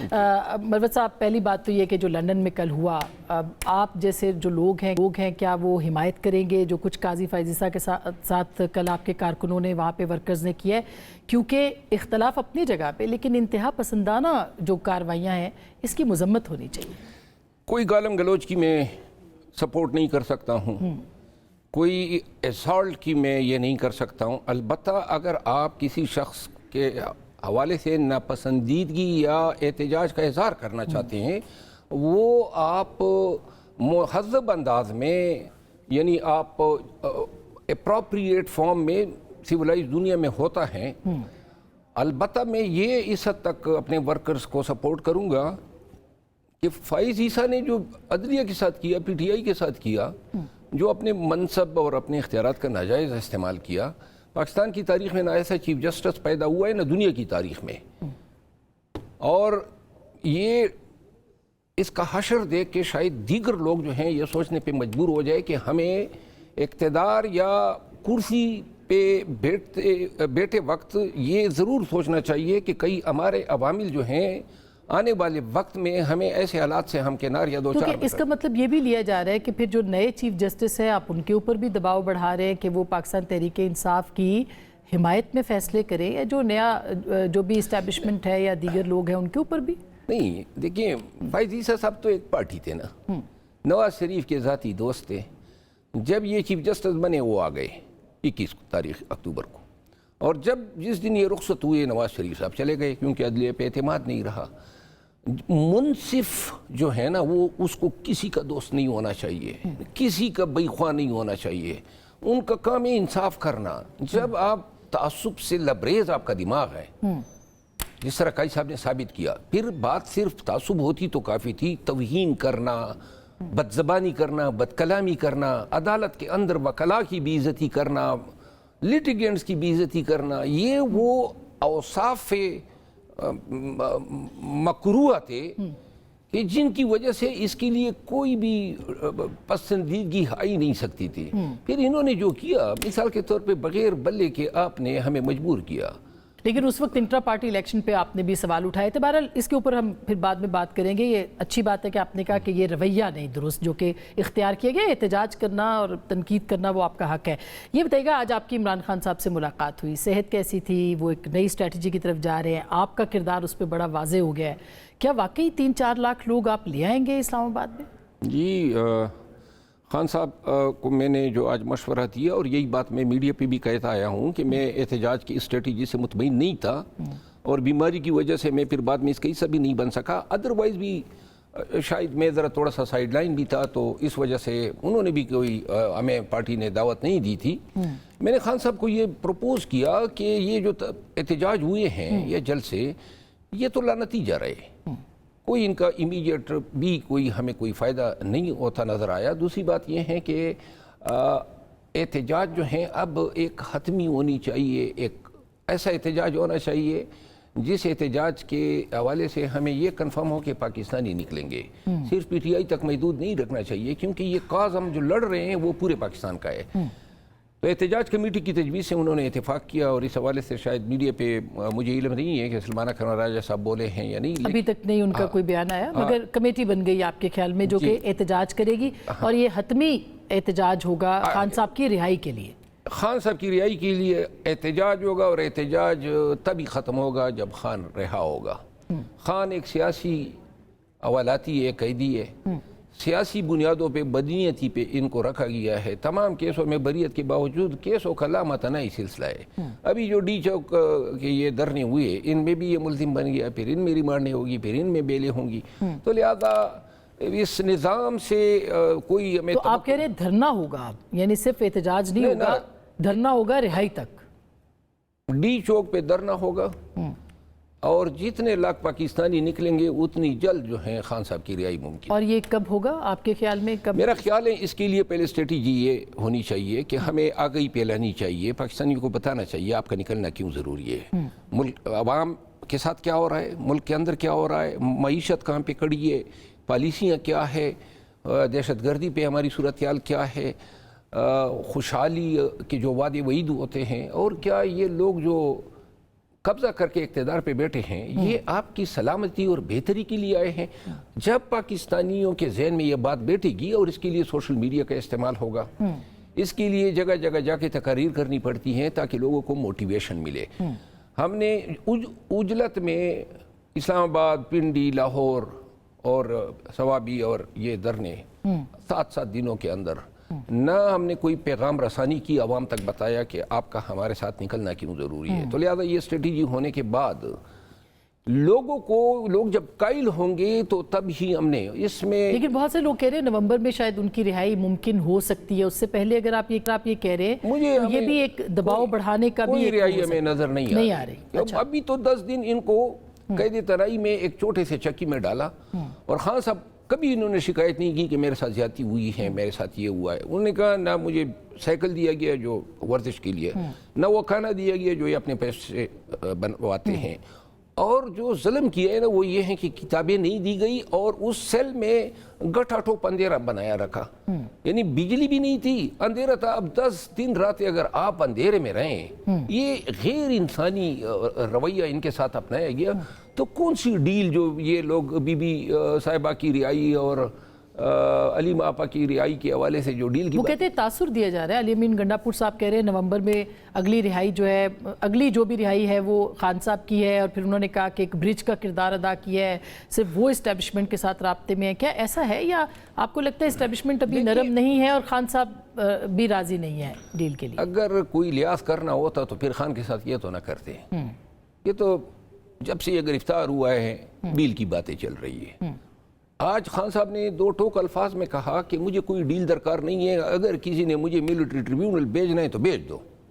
مروت صاحب، پہلی بات تو یہ کہ جو لندن میں کل ہوا، آپ جیسے جو لوگ ہیں کیا وہ حمایت کریں گے جو کچھ قاضی فائز عیسیٰ کے ساتھ کل آپ کے کارکنوں نے وہاں پہ ورکرز نے کیا ہے؟ کیونکہ اختلاف اپنی جگہ پہ، لیکن انتہا پسندانہ جو کاروائیاں ہیں اس کی مذمت ہونی چاہیے۔ کوئی گالم گلوچ کی میں سپورٹ نہیں کر سکتا ہوں، کوئی اسالٹ کی میں یہ نہیں کر سکتا ہوں۔ البتہ اگر آپ کسی شخص کے حوالے سے ناپسندیدگی یا احتجاج کا اظہار کرنا چاہتے ہیں، وہ آپ مہذب انداز میں، یعنی آپ اپروپریٹ فارم میں سیولائز دنیا میں ہوتا ہے۔ البتہ میں یہ اس حد تک اپنے ورکرز کو سپورٹ کروں گا کہ فائز عیسیٰ نے جو عدلیہ کے ساتھ کیا، پی ٹی آئی کے ساتھ کیا، جو اپنے منصب اور اپنے اختیارات کا ناجائز استعمال کیا، پاکستان کی تاریخ میں نہ ایسا چیف جسٹس پیدا ہوا ہے نہ دنیا کی تاریخ میں، اور یہ اس کا حشر دیکھ کے شاید دیگر لوگ جو ہیں یہ سوچنے پہ مجبور ہو جائے کہ ہمیں اقتدار یا کرسی پہ بیٹھے وقت یہ ضرور سوچنا چاہیے کہ کئی ہمارے عوامل جو ہیں آنے والے وقت میں ہمیں ایسے حالات سے ہم کنار یا دو چار۔ اس کا مطلب یہ بھی لیا جا رہا ہے کہ پھر جو نئے چیف جسٹس ہیں آپ ان کے اوپر بھی دباؤ بڑھا رہے ہیں کہ وہ پاکستان تحریک انصاف کی حمایت میں فیصلے کریں، یا جو نیا جو بھی اسٹیبلشمنٹ ہے یا دیگر لوگ ہیں ان کے اوپر بھی؟ نہیں، دیکھیں، فائز عیسیٰ صاحب تو ایک پارٹی تھے نا، نواز شریف کے ذاتی دوست تھے۔ جب یہ چیف جسٹس بنے وہ آ گئے 21 تاریخ اکتوبر کو، اور جس دن یہ رخصت ہوئے نواز شریف صاحب چلے گئے، کیونکہ عدلیہ پہ اعتماد نہیں رہا۔ منصف جو ہے نا وہ اس کو کسی کا دوست نہیں ہونا چاہیے، کسی کا بے خواہ نہیں ہونا چاہیے، ان کا کام ہے انصاف کرنا۔ جب آپ تعصب سے لبریز آپ کا دماغ ہے، جس طرح قاضی صاحب نے ثابت کیا، پھر بات صرف تعصب ہوتی تو کافی تھی، توہین کرنا، بد زبانی کرنا، بد کلامی کرنا، عدالت کے اندر وکلاء کی بے عزتی کرنا، لیٹیگنٹس کی بے عزتی کرنا، یہ وہ اوصاف مکروہ تھے کہ جن کی وجہ سے اس کے لیے کوئی بھی پسندیدگی آئی نہیں سکتی تھی۔ پھر انہوں نے جو کیا، مثال کے طور پہ بغیر بلے کے آپ نے ہمیں مجبور کیا۔ لیکن اس وقت انٹرا پارٹی الیکشن پہ آپ نے بھی سوال اٹھائے تھے، بہرحال اس کے اوپر ہم پھر بعد میں بات کریں گے۔ یہ اچھی بات ہے کہ آپ نے کہا کہ یہ رویہ نہیں درست جو کہ اختیار کیا گیا، احتجاج کرنا اور تنقید کرنا وہ آپ کا حق ہے۔ یہ بتائیے گا، آج آپ کی عمران خان صاحب سے ملاقات ہوئی، صحت کیسی تھی؟ وہ ایک نئی اسٹریٹجی کی طرف جا رہے ہیں، آپ کا کردار اس پہ بڑا واضح ہو گیا ہے، کیا واقعی 3-4 لاکھ لوگ آپ لے آئیں گے اسلام آباد میں؟ جی، خان صاحب کو میں نے جو آج مشورہ دیا، اور یہی بات میں میڈیا پہ بھی کہتا آیا ہوں کہ میں احتجاج کی اسٹریٹجی سے مطمئن نہیں تھا، اور بیماری کی وجہ سے میں پھر بعد میں اس کا حصہ بھی نہیں بن سکا۔ ادروائز بھی شاید میں ذرا تھوڑا سا سائیڈ لائن بھی تھا، تو اس وجہ سے انہوں نے بھی کوئی ہمیں پارٹی نے دعوت نہیں دی تھی۔ میں نے خان صاحب کو یہ پروپوز کیا کہ یہ جو احتجاج ہوئے ہیں یا جلسے، یہ تو لعنتی جا رہے، کوئی ان کا امیڈیٹ بھی ہمیں کوئی فائدہ نہیں ہوتا نظر آیا۔ دوسری بات یہ ہے کہ احتجاج جو ہیں اب ایک حتمی ہونی چاہیے، ایک ایسا احتجاج ہونا چاہیے جس احتجاج کے حوالے سے ہمیں یہ کنفرم ہو کہ پاکستانی نکلیں گے، صرف پی ٹی آئی تک محدود نہیں رکھنا چاہیے، کیونکہ یہ کاز ہم جو لڑ رہے ہیں وہ پورے پاکستان کا ہے۔ تو احتجاج کمیٹی کی تجویز سے انہوں نے اتفاق کیا، اور اس حوالے سے شاید میڈیا پہ مجھے علم نہیں ہے کہ سلمانہ خان راجہ صاحب بولے ہیں یا نہیں، ابھی تک نہیں ان کا کوئی بیان آیا، مگر کمیٹی بن گئی آپ کے خیال میں جو کہ احتجاج کرے گی، اور یہ حتمی احتجاج ہوگا خان صاحب کی رہائی کے لیے؟ خان صاحب کی رہائی کے لیے احتجاج ہوگا، اور احتجاج تبھی ختم ہوگا جب خان رہا ہوگا۔ خان ایک سیاسی حوالاتی ہے، قیدی ہے، سیاسی بنیادوں پہ بدنیتی پہ ان کو رکھا گیا ہے۔ تمام کیسوں میں بریت کے باوجود کیسوں کا لامتناہی سلسلہ ہے۔ ابھی جو ڈی چوک کے یہ دھرنے ہوئے، ان میں بھی یہ ملزم بن گیا، پھر ان میں ریمانڈیں ہوگی، پھر ان میں بیلیں ہوں گی، تو لہذا اس نظام سے کوئی ہمیں... تو آپ کہہ رہے ہیں دھرنا ہوگا، یعنی صرف احتجاج نہیں ہوگا، دھرنا ہوگا رہائی تک؟ ڈی چوک پہ دھرنا ہوگا، اور جتنے لاکھ پاکستانی نکلیں گے اتنی جلد جو ہیں خان صاحب کی رہائی ممکن۔ اور یہ کب ہوگا آپ کے خیال میں؟ کب؟ میرا خیال ہے اس کے لیے پہلے اسٹریٹجی یہ ہونی چاہیے کہ ہمیں آگاہی پھیلانی چاہیے، پاکستانیوں کو بتانا چاہیے آپ کا نکلنا کیوں ضروری ہے، ملک عوام کے ساتھ کیا ہو رہا ہے، ملک کے اندر کیا ہو رہا ہے، معیشت کہاں پہ کھڑی ہے، پالیسیاں کیا ہے، دہشت گردی پہ ہماری صورتحال کیا ہے، خوشحالی کے جو وعدے وعید ہوتے ہیں، اور کیا یہ لوگ جو قبضہ کر کے اقتدار پہ بیٹھے ہیں، یہ آپ کی سلامتی اور بہتری کے لیے آئے ہیں. جب پاکستانیوں کے ذہن میں یہ بات بیٹھے گی، اور اس کے لیے سوشل میڈیا کا استعمال ہوگا، اس کے لیے جگہ جگہ جا کے تقاریر کرنی پڑتی ہیں تاکہ لوگوں کو موٹیویشن ملے. ہم نے عجلت میں اسلام آباد، پنڈی، لاہور اور سوابی اور یہ دھرنے 7 دنوں کے اندر نہ ہم نے کوئی پیغام رسانی کی، عوام تک بتایا کہ آپ کا ہمارے ساتھ نکلنا کیوں ضروری ہے. تو لہذا یہ اسٹریٹجی ہونے کے بعد لوگ جب قائل ہوں گے تو تب ہی ہم نے اس میں. لیکن بہت سے لوگ کہہ رہے ہیں نومبر میں شاید ان کی رہائی ممکن ہو سقتی ہے. اس سے پہلے اگر آپ یہ کہہ رہے ہیں تو یہ بھی ایک دباؤ بڑھانے کا بھی کوئی رہائی ہمیں نظر نہیں آ رہی. ابھی تو 10 دن ان کو قید تنہائی میں ایک چھوٹے سے چکی میں ڈالا، اور خان صاحب کبھی انہوں نے شکایت نہیں کی کہ میرے ساتھ زیادتی ہوئی ہے، میرے ساتھ یہ ہوا ہے. انہوں نے کہا نہ مجھے سائیکل دیا گیا جو ورزش کے لیے، نہ وہ کھانا دیا گیا جو یہ اپنے پیسے سے بنواتے ہیں، اور جو ظلم کیا ہے نا وہ یہ ہے کہ کتابیں نہیں دی گئی، اور اس سیل میں گٹھا ٹھوپ اندھیرا بنایا رکھا. یعنی بجلی بھی نہیں تھی، اندھیرا تھا. اب 10 دن راتیں اگر آپ اندھیرے میں رہیں، یہ غیر انسانی رویہ ان کے ساتھ اپنایا گیا. تو کون سی ڈیل جو یہ لوگ بی بی صاحبہ کی رہائی اور علیم آپا کی رہائی کے حوالے سے جو ڈیل کی وہ کہتے ہیں تاثر دیا جا رہا ہے. علی امین گنڈا پور صاحب کہہ رہے ہیں نومبر میں اگلی رہائی جو ہے، اگلی جو بھی رہائی ہے وہ خان صاحب کی ہے، اور پھر انہوں نے کہا کہ ایک برج کا کردار ادا کیا ہے، صرف وہ اسٹیبلشمنٹ کے ساتھ رابطے میں ہے. کیا ایسا ہے، یا آپ کو لگتا ہے اسٹیبلشمنٹ ابھی نرم نہیں ہے اور خان صاحب بھی راضی نہیں ہے ڈیل کے لیے؟ اگر کوئی لحاظ کرنا ہوتا تو پھر خان کے ساتھ یہ تو نہ کرتے. یہ تو جب سے یہ گرفتار ہوا ہے ڈیل کی باتیں چل رہی ہے. آج خان صاحب نے 2 ٹوک الفاظ میں کہا کہ مجھے کوئی ڈیل درکار نہیں ہے، اگر کسی نے مجھے ملٹری ٹریبیونل بھیجنا ہے تو بھیج دو.